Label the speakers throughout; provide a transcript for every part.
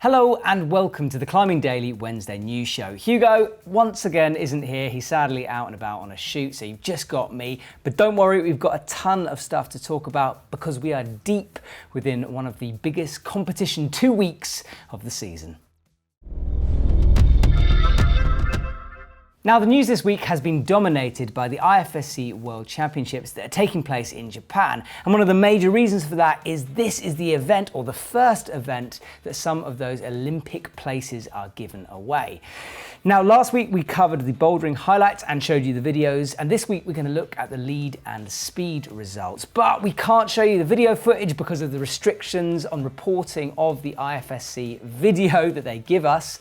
Speaker 1: Hello and welcome to the Climbing Daily Wednesday news show. Hugo, once again, isn't here. He's sadly out and about on a shoot, so you've just got me. But don't worry, we've got a ton of stuff to talk about because we are deep within one of the biggest competition 2 weeks of the season. Now, the news this week has been dominated by the IFSC World Championships that are taking place in Japan. And one of the major reasons for that is this is the event, or the first event, that some of those Olympic places are given away. Now, last week we covered the bouldering highlights and showed you the videos, and this week we're going to look at the lead and speed results. But we can't show you the video footage because of the restrictions on reporting of the IFSC video that they give us.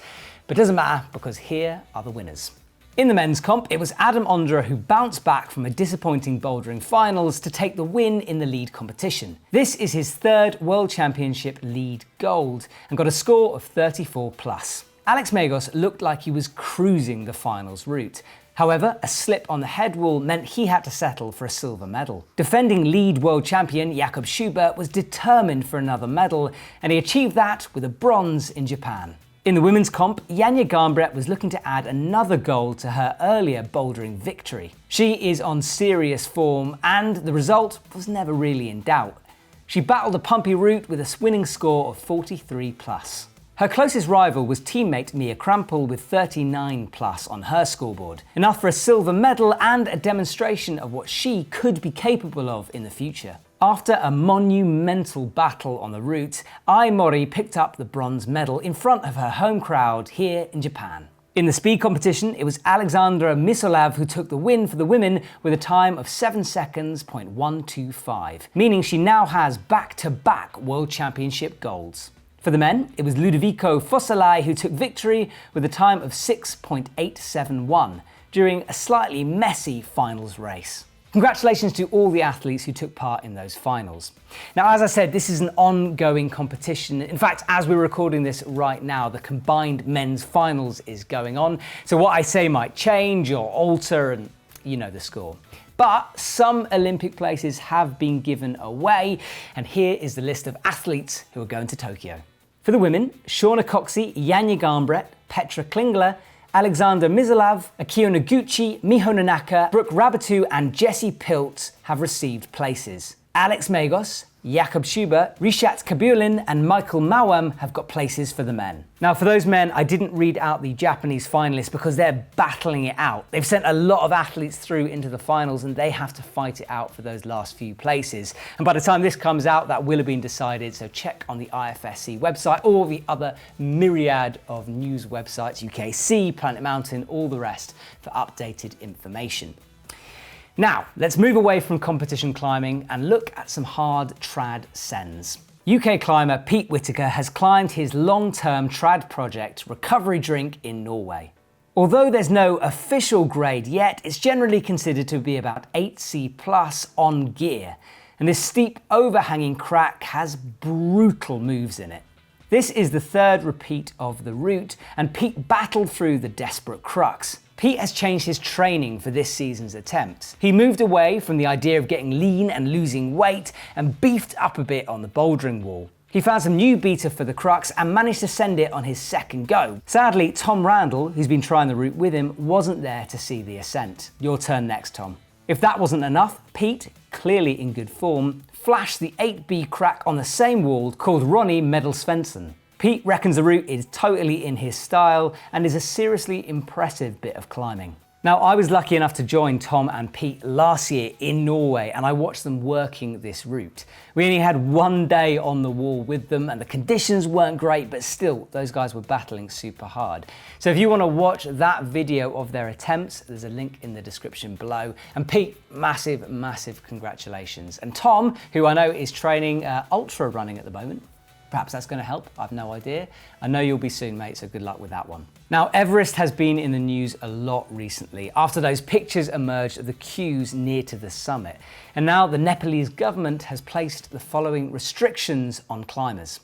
Speaker 1: But it doesn't matter because here are the winners. In the men's comp, it was Adam Ondra who bounced back from a disappointing bouldering finals to take the win in the lead competition. This is his third World Championship lead gold and got a score of 34 plus. Alex Megos looked like he was cruising the finals route. However, a slip on the head wall meant he had to settle for a silver medal. Defending lead world champion Jakob Schubert was determined for another medal, and he achieved that with a bronze in Japan. In the women's comp, Janja Garnbret was looking to add another gold to her earlier bouldering victory. She is on serious form, and the result was never really in doubt. She battled a pumpy route with a winning score of 43 plus. Her closest rival was teammate Mia Krampel with 39 plus on her scoreboard, enough for a silver medal and a demonstration of what she could be capable of in the future. After a monumental battle on the route, Ai Mori picked up the bronze medal in front of her home crowd here in Japan. In the speed competition, it was Alexandra Misolav who took the win for the women with a time of 7 seconds, .125, meaning she now has back-to-back World Championship golds. For the men, it was Ludovico Fossalai who took victory with a time of 6.871 during a slightly messy finals race. Congratulations to all the athletes who took part in those finals. Now, as I said, this is an ongoing competition. In fact, as we're recording this right now, the combined men's finals is going on. So what I say might change or alter, and you know the score. But some Olympic places have been given away, and here is the list of athletes who are going to Tokyo. For the women, Shauna Coxey, Janja Garnbret, Petra Klingler, Alexander Misolav, Akio Noguchi, Miho Nanaka, Brooke Rabatu and Jessie Pilt have received places. Alex Megos, Jakob Schubert, Rishat Kabulin and Michael Mawam have got places for the men. Now for those men, I didn't read out the Japanese finalists because they're battling it out. They've sent a lot of athletes through into the finals and they have to fight it out for those last few places. And by the time this comes out, that will have been decided, so check on the IFSC website or the other myriad of news websites, UKC, Planet Mountain, all the rest, for updated information. Now, let's move away from competition climbing and look at some hard trad sends. UK climber Pete Whittaker has climbed his long-term trad project Recovery Drink in Norway. Although there's no official grade yet, it's generally considered to be about 8C plus on gear, and this steep overhanging crack has brutal moves in it. This is the third repeat of the route, and Pete battled through the desperate crux. Pete has changed his training for this season's attempts. He moved away from the idea of getting lean and losing weight and beefed up a bit on the bouldering wall. He found some new beta for the crux and managed to send it on his second go. Sadly, Tom Randall, who's been trying the route with him, wasn't there to see the ascent. Your turn next, Tom. If that wasn't enough, Pete, clearly in good form, flashed the 8B crack on the same wall called Ronnie Medal Svensson. Pete reckons the route is totally in his style and is a seriously impressive bit of climbing. Now, I was lucky enough to join Tom and Pete last year in Norway and I watched them working this route. We only had 1 day on the wall with them and the conditions weren't great, but still, those guys were battling super hard. So if you want to watch that video of their attempts, there's a link in the description below. And Pete, massive, massive congratulations. And Tom, who I know is training ultra running at the moment, perhaps that's going to help, I've no idea. I know you'll be soon, mate, so good luck with that one. Now, Everest has been in the news a lot recently after those pictures emerged of the queues near to the summit. And now the Nepalese government has placed the following restrictions on climbers.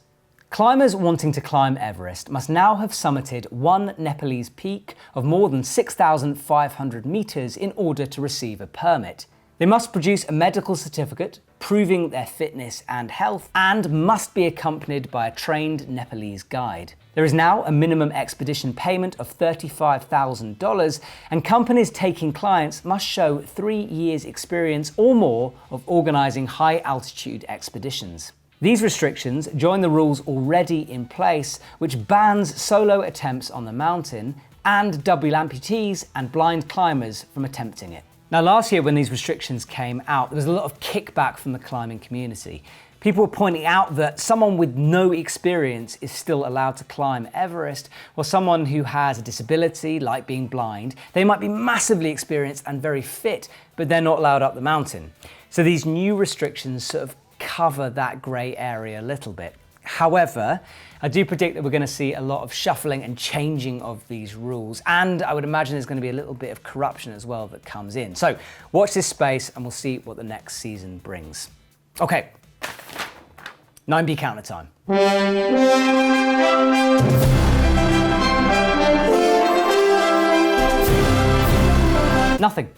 Speaker 1: Climbers wanting to climb Everest must now have summited one Nepalese peak of more than 6,500 meters in order to receive a permit. They must produce a medical certificate proving their fitness and health and must be accompanied by a trained Nepalese guide. There is now a minimum expedition payment of $35,000, and companies taking clients must show 3 years' experience or more of organising high-altitude expeditions. These restrictions join the rules already in place, which bans solo attempts on the mountain and double amputees and blind climbers from attempting it. Now, last year when these restrictions came out, there was a lot of kickback from the climbing community. People were pointing out that someone with no experience is still allowed to climb Everest, while someone who has a disability, like being blind, they might be massively experienced and very fit, but they're not allowed up the mountain. So these new restrictions sort of cover that grey area a little bit. However, I do predict that we're going to see a lot of shuffling and changing of these rules, and I would imagine there's going to be a little bit of corruption as well that comes in. So watch this space and we'll see what the next season brings. Okay. 9B counter time. Nothing.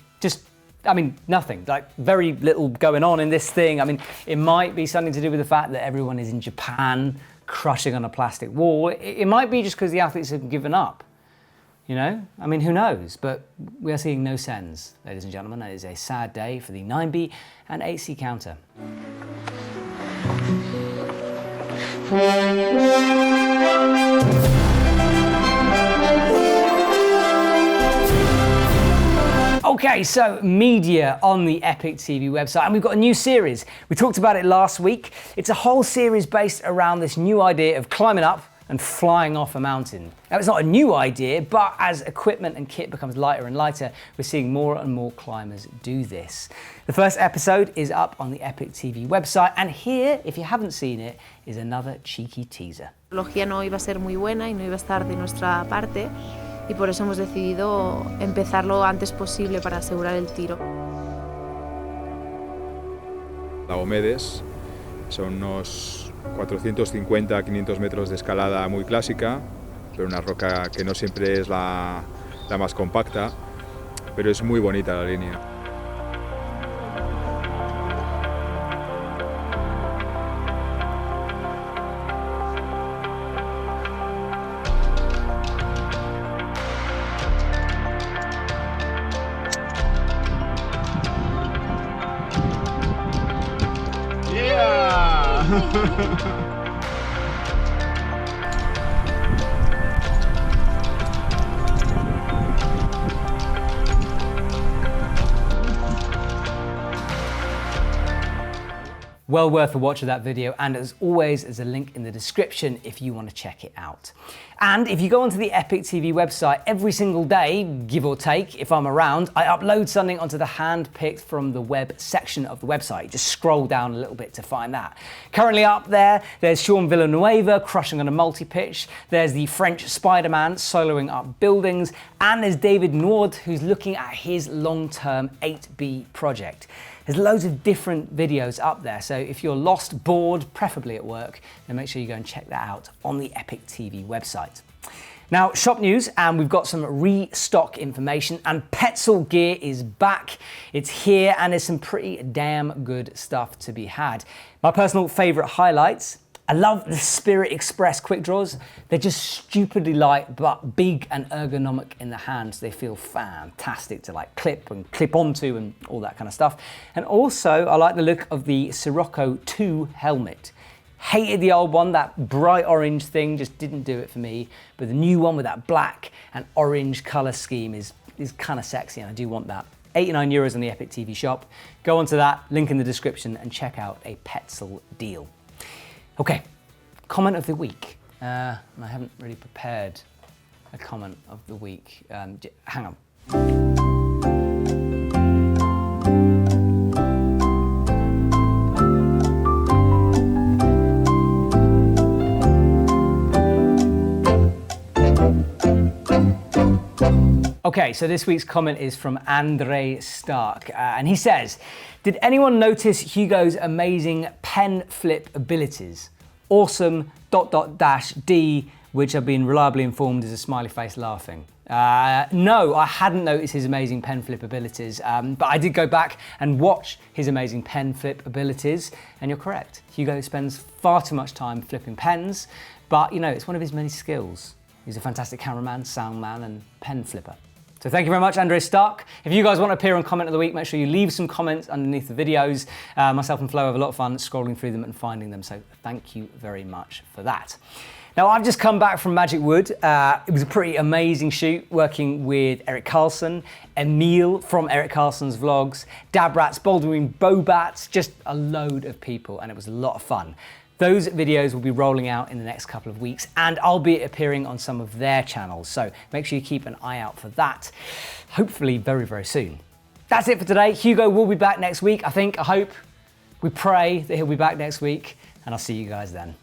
Speaker 1: Nothing. Like, very little going on in this thing. I mean, it might be something to do with the fact that everyone is in Japan crushing on a plastic wall. It might be just because the athletes have given up. You know? I mean, who knows? But we are seeing no sends, ladies and gentlemen. It is a sad day for the 9B and 8C counter. Okay, so media on the EpicTV website, and we've got a new series. We talked about it last week. It's a whole series based around this new idea of climbing up and flying off a mountain. Now, it's not a new idea, but as equipment and kit becomes lighter and lighter, we're seeing more and more climbers do this. The first episode is up on the EpicTV website, and here, if you haven't seen it, is another cheeky teaser.
Speaker 2: La tecnología no iba a ser muy buena y no iba a estar de nuestra parte, y por eso hemos decidido empezar lo antes posible para asegurar el tiro.
Speaker 3: Lago Medes son unos 450-500 metros de escalada muy clásica, pero una roca que no siempre es la más compacta, pero es muy bonita la línea.
Speaker 1: Well worth a watch of that video, and as always, there's a link in the description if you want to check it out. And if you go onto the EpicTV website every single day, give or take, if I'm around, I upload something onto the hand-picked from the web section of the website. Just scroll down a little bit to find that. Currently up there's Sean Villanueva crushing on a multi-pitch, there's the French Spider-Man soloing up buildings, and there's David Nord, who's looking at his long-term 8B project. There's loads of different videos up there, so if you're lost, bored, preferably at work, then make sure you go and check that out on the EpicTV website. Now, shop news, and we've got some restock information, and Petzl gear is back. It's here, and there's some pretty damn good stuff to be had. My personal favourite highlights: I love the Spirit Express quick draws. They're just stupidly light, but big and ergonomic in the hands. They feel fantastic to like clip and clip onto and all that kind of stuff. And also, I like the look of the Sirocco 2 helmet. Hated the old one, that bright orange thing just didn't do it for me. But the new one with that black and orange colour scheme is kind of sexy, and I do want that. €89 on the EpicTV shop. Go onto that, link in the description, and check out a Petzl deal. Okay, comment of the week. I haven't really prepared a comment of the week. Hang on. Okay, so this week's comment is from Andre Stark, and he says, did anyone notice Hugo's amazing pen flip abilities? Awesome ... D, which I've been reliably informed is a smiley face laughing. No, I hadn't noticed his amazing pen flip abilities, but I did go back and watch his amazing pen flip abilities, and you're correct. Hugo spends far too much time flipping pens, but you know, it's one of his many skills. He's a fantastic cameraman, sound man, and pen flipper. So thank you very much, Andre Stark. If you guys want to appear on Comment of the Week, make sure you leave some comments underneath the videos. Myself and Flo have a lot of fun scrolling through them and finding them, so thank you very much for that. Now, I've just come back from Magic Wood. It was a pretty amazing shoot, working with Erik Karlsson, Emil from Erik Karlsson's vlogs, Dabrats, Bouldering Bobats, just a load of people, and it was a lot of fun. Those videos will be rolling out in the next couple of weeks, and I'll be appearing on some of their channels, so make sure you keep an eye out for that, hopefully very, very soon. That's it for today. Hugo will be back next week, I think, I hope. We pray that he'll be back next week, and I'll see you guys then.